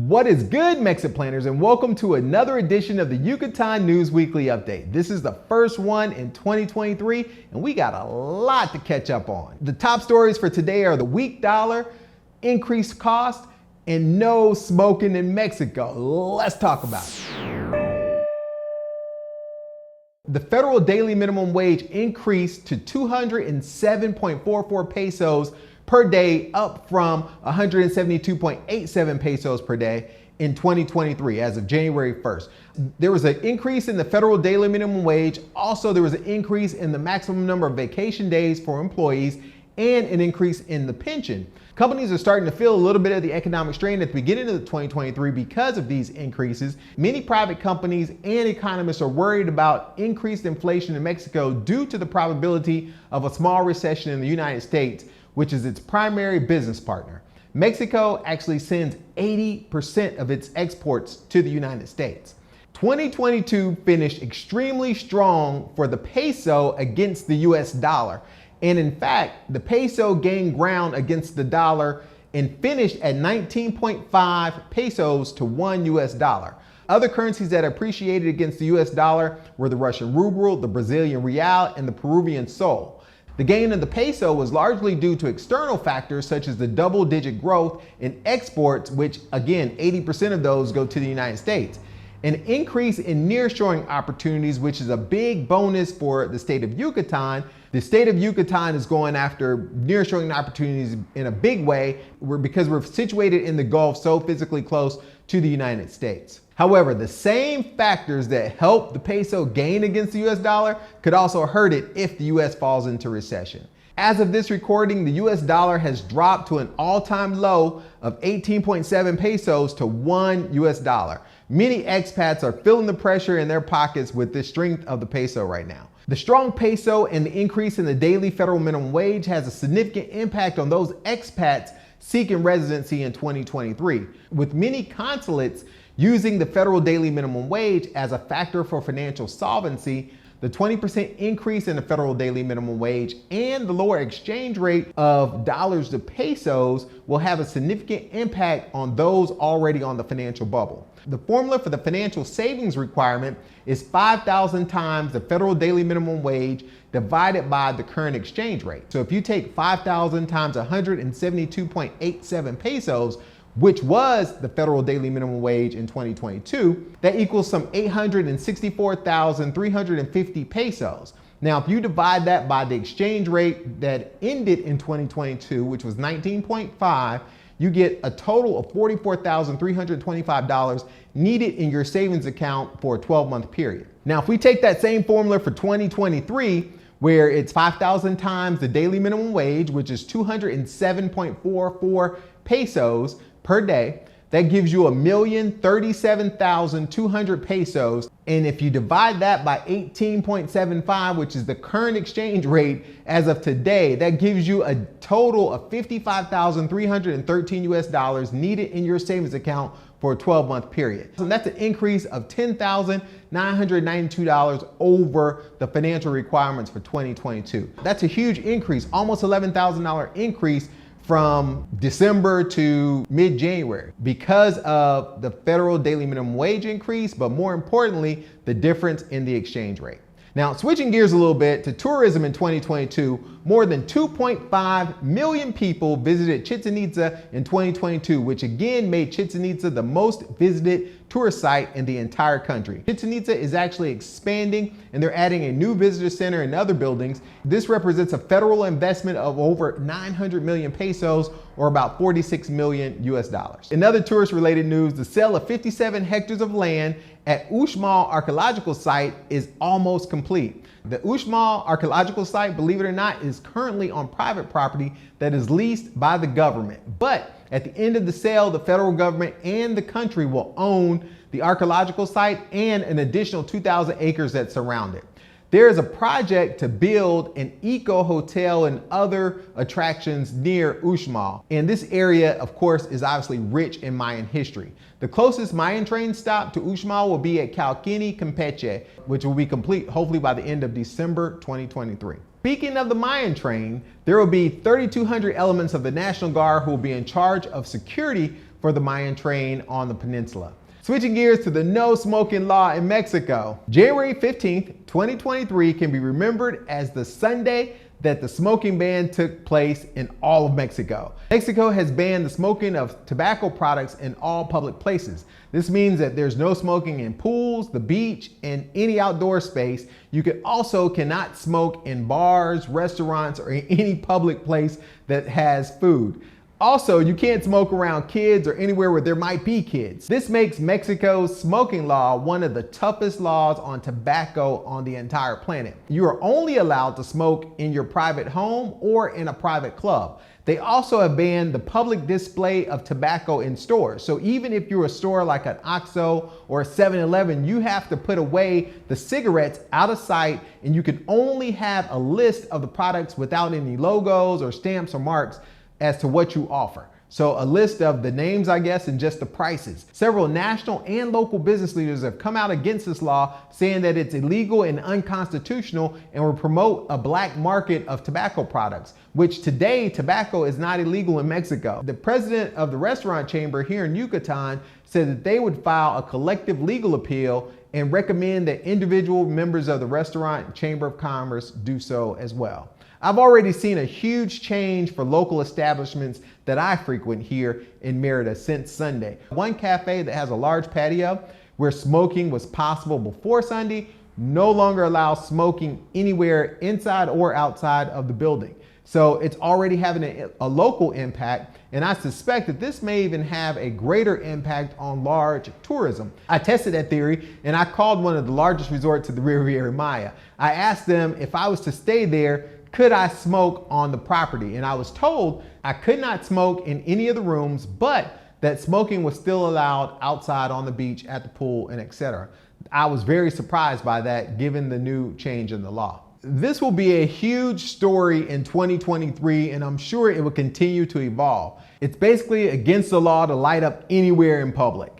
What is good, Mexit planners, and welcome to another edition of the Yucatan News Weekly Update. This is the first one in 2023, and we got a lot to catch up on. The top stories for today are the weak dollar, increased cost, and no smoking in Mexico. Let's talk about it. The federal daily minimum wage increased to 207.44 pesos per day, up from 172.87 pesos per day in 2023 as of January 1st. There was an increase in the federal daily minimum wage. Also, there was an increase in the maximum number of vacation days for employees and an increase in the pension. Companies are starting to feel a little bit of the economic strain at the beginning of 2023 because of these increases. Many private companies and economists are worried about increased inflation in Mexico due to the probability of a small recession in the United States, which is its primary business partner. Mexico actually sends 80% of its exports to the United States. 2022 finished extremely strong for the peso against the US dollar. And in fact, the peso gained ground against the dollar and finished at 19.5 pesos to $1 US. Other currencies that appreciated against the US dollar were the Russian ruble, the Brazilian real, and the Peruvian sol. The gain in the peso was largely due to external factors such as the double-digit growth in exports, which again, 80% of those go to the United States. An increase in nearshoring opportunities, which is a big bonus for the state of Yucatan. The state of Yucatan is going after nearshoring opportunities in a big way because we're situated in the Gulf, so physically close to the United States. However, the same factors that help the peso gain against the US dollar could also hurt it if the US falls into recession. As of this recording, the US dollar has dropped to an all-time low of 18.7 pesos to $1 US. Many expats are feeling the pressure in their pockets with the strength of the peso right now. The strong peso and the increase in the daily federal minimum wage has a significant impact on those expats seeking residency in 2023, with many consulates using the federal daily minimum wage as a factor for financial solvency. The 20% increase in the federal daily minimum wage and the lower exchange rate of dollars to pesos will have a significant impact on those already on the financial bubble. The formula for the financial savings requirement is 5,000 times the federal daily minimum wage divided by the current exchange rate. So if you take 5,000 times 172.87 pesos, which was the federal daily minimum wage in 2022, that equals some 864,350 pesos. Now, if you divide that by the exchange rate that ended in 2022, which was 19.5, you get a total of $44,325 needed in your savings account for a 12-month period. Now, if we take that same formula for 2023, where it's 5,000 times the daily minimum wage, which is 207.44 pesos per day, that gives you 1,037,200 pesos. And if you divide that by 18.75, which is the current exchange rate as of today, that gives you a total of $55,313 US needed in your savings account for a 12-month period. And that's an increase of $10,992 over the financial requirements for 2022. That's a huge increase, almost $11,000 increase from December to mid-January because of the federal daily minimum wage increase, but more importantly, the difference in the exchange rate. Now, switching gears a little bit to tourism in 2022, more than 2.5 million people visited Chichen Itza in 2022, which again made Chichen Itza the most visited tourist site in the entire country. Chichen Itza is actually expanding and they're adding a new visitor center and other buildings. This represents a federal investment of over 900 million pesos or about 46 million US dollars. In other tourist related news, the sale of 57 hectares of land at Uxmal Archaeological Site is almost complete. The Uxmal Archaeological Site, believe it or not, is currently on private property that is leased by the government. But at the end of the sale, the federal government and the country will own the archaeological site and an additional 2,000 acres that surround it. There is a project to build an eco hotel and other attractions near Uxmal. And this area, of course, is obviously rich in Mayan history. The closest Mayan train stop to Uxmal will be at Calquini, Campeche, which will be complete hopefully by the end of December 2023. Speaking of the Mayan train, there will be 3,200 elements of the National Guard who will be in charge of security for the Mayan train on the peninsula. Switching gears to the no smoking law in Mexico. January 15th, 2023 can be remembered as the Sunday that the smoking ban took place in all of Mexico. Mexico has banned the smoking of tobacco products in all public places. This means that there's no smoking in pools, the beach, and any outdoor space. You cannot smoke in bars, restaurants, or in any public place that has food. Also, you can't smoke around kids or anywhere where there might be kids. This makes Mexico's smoking law one of the toughest laws on tobacco on the entire planet. You are only allowed to smoke in your private home or in a private club. They also have banned the public display of tobacco in stores. So even if you're a store like an OXXO or a 7-Eleven, you have to put away the cigarettes out of sight, and you can only have a list of the products without any logos or stamps or marks as to what you offer. So a list of the names, I guess, and just the prices. Several national and local business leaders have come out against this law, saying that it's illegal and unconstitutional and will promote a black market of tobacco products, which today tobacco is not illegal in Mexico. The president of the restaurant chamber here in Yucatan said that they would file a collective legal appeal and recommend that individual members of the restaurant chamber of commerce do so as well. I've already seen a huge change for local establishments that I frequent here in Merida since Sunday. One cafe that has a large patio where smoking was possible before Sunday no longer allows smoking anywhere inside or outside of the building. So it's already having a local impact, and I suspect that this may even have a greater impact on large tourism. I tested that theory, and I called one of the largest resorts of the Riviera Maya. I asked them if I was to stay there, could I smoke on the property? And I was told I could not smoke in any of the rooms, but that smoking was still allowed outside on the beach, at the pool, and etc. I was very surprised by that, given the new change in the law. This will be a huge story in 2023, and I'm sure it will continue to evolve. It's basically against the law to light up anywhere in public.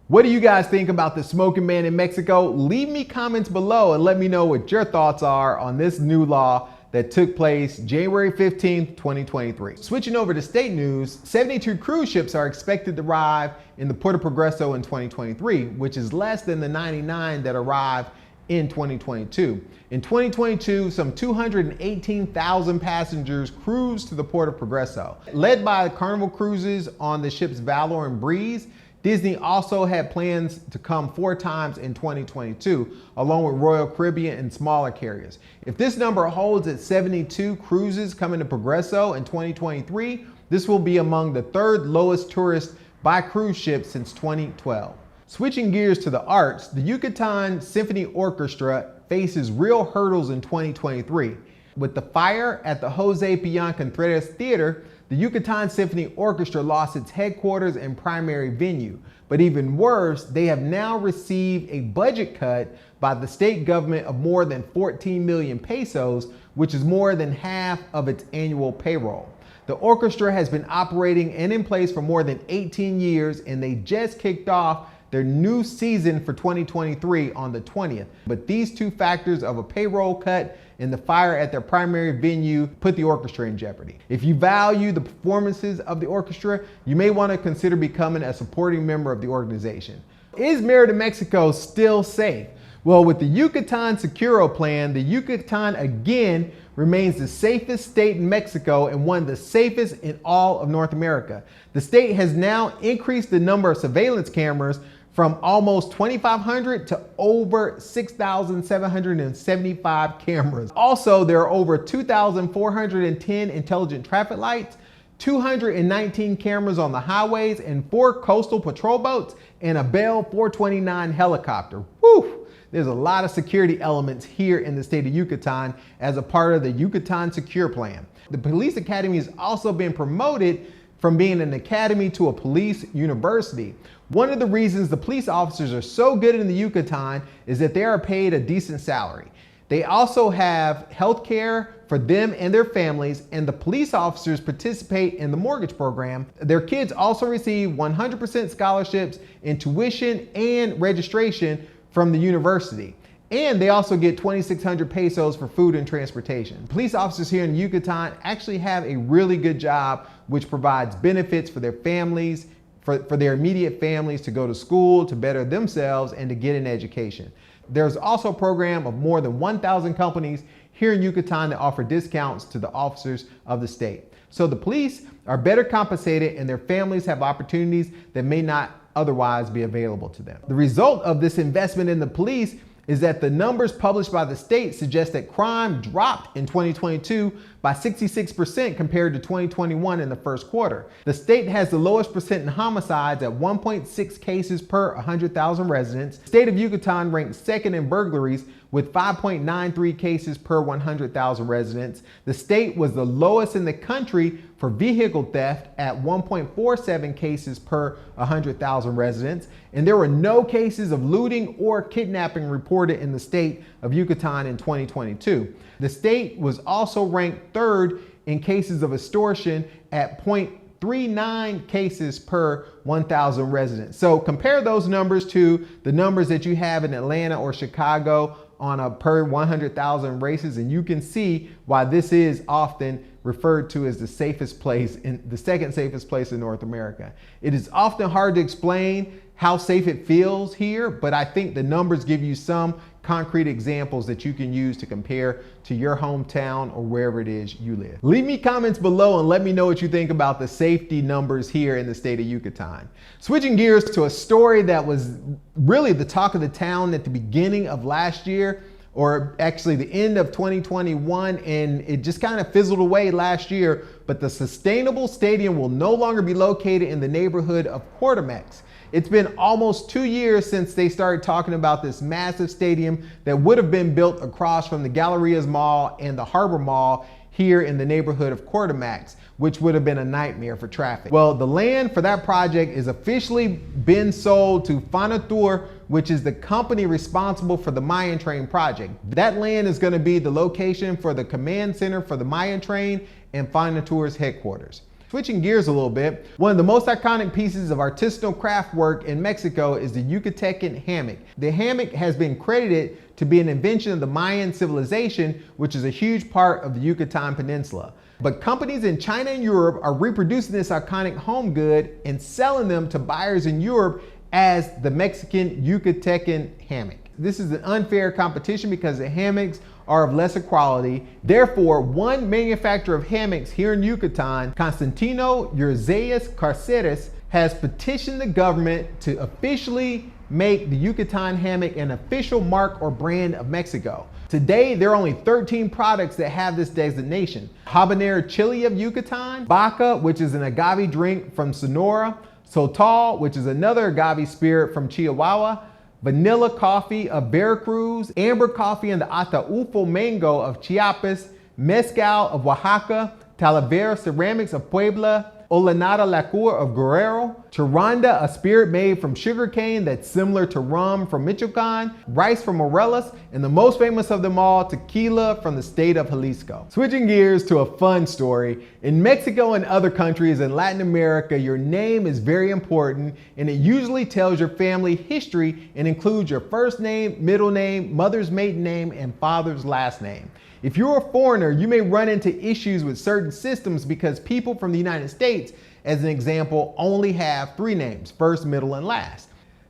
What do you guys think about the smoking ban in Mexico? Leave me comments below and let me know what your thoughts are on this new law that took place January 15th, 2023. Switching over to state news, 72 cruise ships are expected to arrive in the Puerto Progreso in 2023, which is less than the 99 that arrived in 2022. In 2022, some 218,000 passengers cruised to the Puerto Progreso. Led by Carnival Cruises on the ships Valor and Breeze, Disney also had plans to come 4 times in 2022, along with Royal Caribbean and smaller carriers. If this number holds at 72 cruises coming to Progreso in 2023, this will be among the 3rd lowest tourists by cruise ships since 2012. Switching gears to the arts, the Yucatan Symphony Orchestra faces real hurdles in 2023. With the fire at the Jose Pillan Contreras Theater, the Yucatan Symphony Orchestra lost its headquarters and primary venue. But even worse, they have now received a budget cut by the state government of more than 14 million pesos, which is more than half of its annual payroll. The orchestra has been operating and in place for more than 18 years, and they just kicked off their new season for 2023 on the 20th. But these two factors of a payroll cut and the fire at their primary venue put the orchestra in jeopardy. If you value the performances of the orchestra, you may want to consider becoming a supporting member of the organization. Is Merida, Mexico still safe? Well, with the Yucatan Securo plan, the Yucatan again remains the safest state in Mexico and one of the safest in all of North America. The state has now increased the number of surveillance cameras from almost 2,500 to over 6,775 cameras. Also, there are over 2,410 intelligent traffic lights, 219 cameras on the highways, and 4 coastal patrol boats, and a Bell 429 helicopter. Whew! There's a lot of security elements here in the state of Yucatan as a part of the Yucatan Secure Plan. The police academy has also been promoted from being an academy to a police university. One of the reasons the police officers are so good in the Yucatan is that they are paid a decent salary. They also have health care for them and their families, and the police officers participate in the mortgage program. Their kids also receive 100% scholarships in tuition and registration from the university. And they also get 2,600 pesos for food and transportation. Police officers here in Yucatan actually have a really good job, which provides benefits for their families, for their immediate families to go to school, to better themselves, and to get an education. There's also a program of more than 1,000 companies here in Yucatan that offer discounts to the officers of the state. So the police are better compensated and their families have opportunities that may not otherwise be available to them. The result of this investment in the police is that the numbers published by the state suggest that crime dropped in 2022 by 66% compared to 2021 in the first quarter. The state has the lowest percent in homicides at 1.6 cases per 100,000 residents. The state of Yucatan ranks second in burglaries with 5.93 cases per 100,000 residents. The state was the lowest in the country for vehicle theft at 1.47 cases per 100,000 residents. And there were no cases of looting or kidnapping reported in the state of Yucatan in 2022. The state was also ranked third in cases of extortion at 0.39 cases per 1,000 residents. So compare those numbers to the numbers that you have in Atlanta or Chicago on a per 100,000 races, and you can see why this is often referred to as the safest place, the second safest place in North America. It is often hard to explain how safe it feels here, but I think the numbers give you some concrete examples that you can use to compare to your hometown or wherever it is you live. Leave me comments below and let me know what you think about the safety numbers here in the state of Yucatan. Switching gears to a story that was really the talk of the town at the beginning of last year, or actually the end of 2021, and it just kind of fizzled away last year, but the sustainable stadium will no longer be located in the neighborhood of Quartermex. It's been almost 2 years since they started talking about this massive stadium that would have been built across from the Gallerias Mall and the Harbor Mall here in the neighborhood of Quartermex, which would have been a nightmare for traffic. Well, the land for that project is officially been sold to Fonatur, which is the company responsible for the Mayan Train project. That land is going to be the location for the command center for the Mayan Train and Fonatur's headquarters. Switching gears a little bit, one of the most iconic pieces of artisanal craft work in Mexico is the Yucatecan hammock. The hammock has been credited to be an invention of the Mayan civilization, which is a huge part of the Yucatan Peninsula. But companies in China and Europe are reproducing this iconic home good and selling them to buyers in Europe as the Mexican Yucatecan hammock. This is an unfair competition because the hammocks are of lesser quality. Therefore, one manufacturer of hammocks here in Yucatan, Constantino Urzeas Carceres, has petitioned the government to officially make the Yucatan hammock an official mark or brand of Mexico. Today, there are only 13 products that have this designation. Habanero chili of Yucatan, Baca, which is an agave drink from Sonora, Sotol, which is another agave spirit from Chihuahua, vanilla coffee of Veracruz, amber coffee and the Ataulfo mango of Chiapas, mezcal of Oaxaca, Talavera ceramics of Puebla, Olanada Lacur of Guerrero, Charanda, a spirit made from sugarcane that's similar to rum from Michoacan, rice from Morelos, and the most famous of them all, tequila from the state of Jalisco. Switching gears to a fun story. In Mexico and other countries in Latin America, your name is very important, and it usually tells your family history and includes your first name, middle name, mother's maiden name, and father's last name. If you're a foreigner, you may run into issues with certain systems because people from the United States, as an example, only have 3 names, first, middle, and last.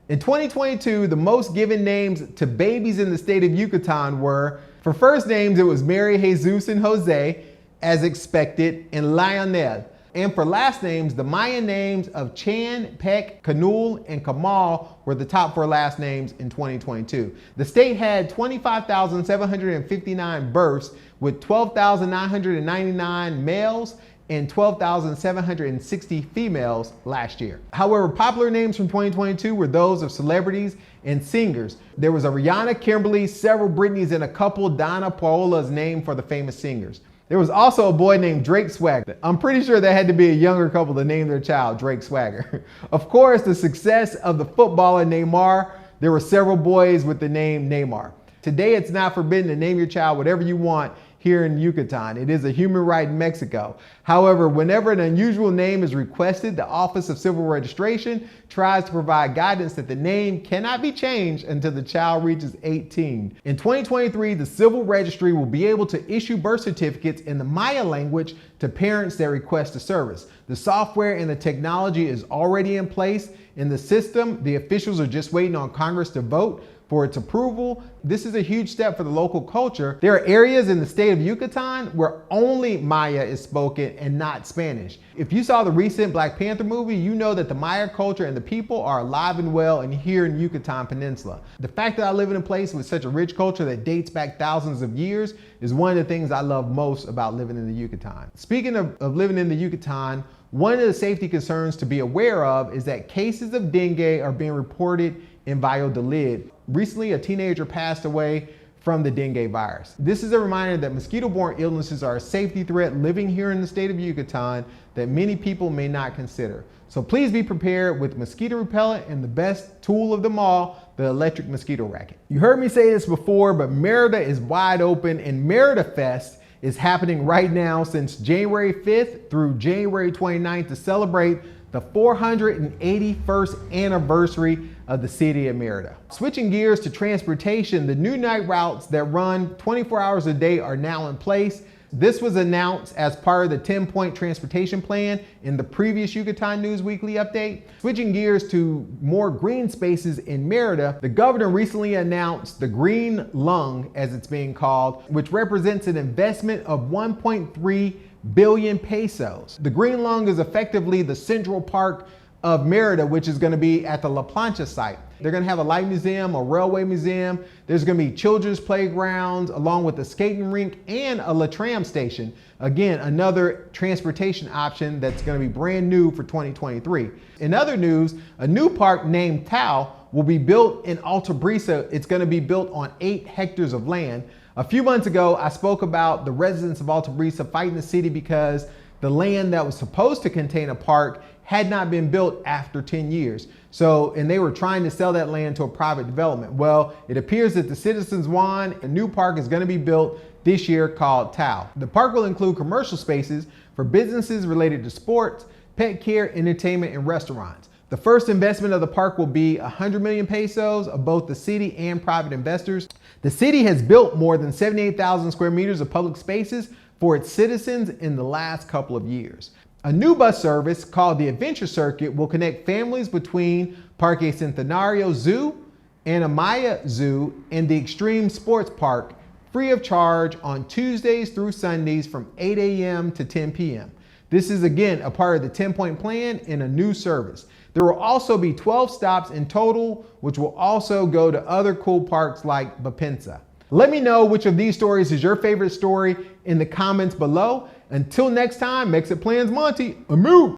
In 2022, the most given names to babies in the state of Yucatan were, for first names, it was Mary, Jesus, and Jose, as expected, and Lionel. And for last names, the Mayan names of Chan, Peck, Canul, and Kamal were the top 4 last names in 2022. The state had 25,759 births with 12,999 males and 12,760 females last year. However, popular names from 2022 were those of celebrities and singers. There was a Rihanna, Kimberly, several Britneys, and a couple Donna Paola's named for the famous singers. There was also a boy named Drake Swagger. I'm pretty sure there had to be a younger couple to name their child Drake Swagger. Of course, the success of the footballer Neymar, there were several boys with the name Neymar. Today, it's not forbidden to name your child whatever you want here in Yucatan. It is a human right in Mexico. However, whenever an unusual name is requested, the Office of Civil Registration tries to provide guidance that the name cannot be changed until the child reaches 18. In 2023, the Civil Registry will be able to issue birth certificates in the Maya language to parents that request a service. The software and the technology is already in place in the system. The officials are just waiting on Congress to vote for its approval. This is a huge step for the local culture. There are areas in the state of Yucatan where only Maya is spoken and not Spanish. If you saw the recent Black Panther movie, you know that the Maya culture and the people are alive and well and here in Yucatan Peninsula. The fact that I live in a place with such a rich culture that dates back thousands of years is one of the things I love most about living in the Yucatan. Speaking of living in the Yucatan, one of the safety concerns to be aware of is that cases of dengue are being reported in Valladolid. Recently, a teenager passed away from the dengue virus. This is a reminder that mosquito-borne illnesses are a safety threat living here in the state of Yucatan that many people may not consider. So please be prepared with mosquito repellent and the best tool of them all, the electric mosquito racket. You heard me say this before, but Merida is wide open and Merida Fest is happening right now since January 5th through January 29th to celebrate the 481st anniversary of the city of Merida. Switching gears to transportation, the new night routes that run 24 hours a day are now in place. This was announced as part of the 10-point transportation plan in the previous Yucatan News Weekly Update. Switching gears to more green spaces in Merida, the governor recently announced the Green Lung, as it's being called, which represents an investment of 1.3 billion pesos. The Green Lung is effectively the Central Park of Merida, which is going to be at the La Plancha site. They're going to have a light museum, a railway museum. There's going to be children's playgrounds along with a skating rink and a La Tram station. Again, another transportation option that's going to be brand new for 2023. In other news, a new park named Tao will be built in Alta Brisa. It's going to be built on 8 hectares of land. A few months ago, I spoke about the residents of Alta Brisa fighting the city because the land that was supposed to contain a park had not been built after 10 years. And they were trying to sell that land to a private development. Well, it appears that the citizens won. A new park is going to be built this year called Tao. The park will include commercial spaces for businesses related to sports, pet care, entertainment, and restaurants. The first investment of the park will be 100 million pesos of both the city and private investors. The city has built more than 78,000 square meters of public spaces for its citizens in the last couple of years. A new bus service called the Adventure Circuit will connect families between Parque Centenario Zoo and Amaya Zoo and the Extreme Sports Park free of charge on Tuesdays through Sundays from 8 a.m. to 10 p.m. This is again a part of the 10-point plan in a new service. There will also be 12 stops in total, which will also go to other cool parks like Bapensa. Let me know which of these stories is your favorite story in the comments below. Until next time, MexitPlans Monty, I'm out.